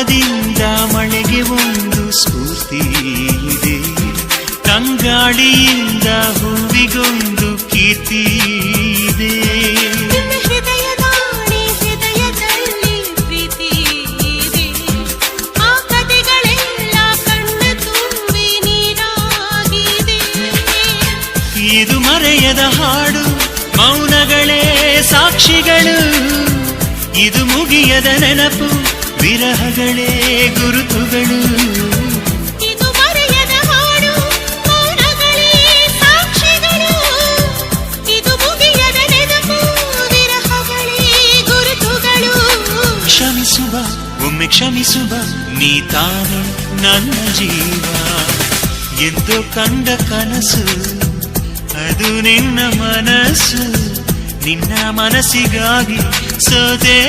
ಮೋಡದಿಂದ ಮಳೆಗೆ ಒಂದು ಸ್ಫೂರ್ತಿ ಇದೆ, ತಂಗಾಳಿಯಿಂದ ಹೂವಿಗೊಂದು ಕೀರ್ತಿ ಇದೆ. ಹೃದಯದಲ್ಲಿ ಪ್ರೀತಿ ಇದೆ, ಆ ಕಥೆಗಳೆಲ್ಲ ಕಣ್ಣ ತುಂಬಿ ನೀರಾಗಿದೆ. ಇದು ಮರೆಯದ ಹಾಡು, ಮೌನಗಳೇ ಸಾಕ್ಷಿಗಳು, ಇದು ಮುಗಿಯದ ನೆನಪು, ವಿರಹಗಳೇ ಗುರುತುಗಳು. ಇದು ಮರೆಯದ ಹಾಡು, ಮೌನಗಳೇ ಸಾಕ್ಷಿಗಳು, ಇದು ಮುಗಿಯದ ನೆನಪು, ವಿರಹಗಳೇ ಗುರುತುಗಳು. ಕ್ಷಮಿಸುವ, ಒಮ್ಮೆ ಕ್ಷಮಿಸುವ, ನೀ ತಾನೆ ನನ್ನ ಜೀವ. ಎಂದು ಕಂಡ ಕನಸು ಅದು ನಿನ್ನ ಮನಸ್ಸು, ನಿನ್ನ ಮನಸ್ಸಿಗಾಗಿ ಸೋದೆ.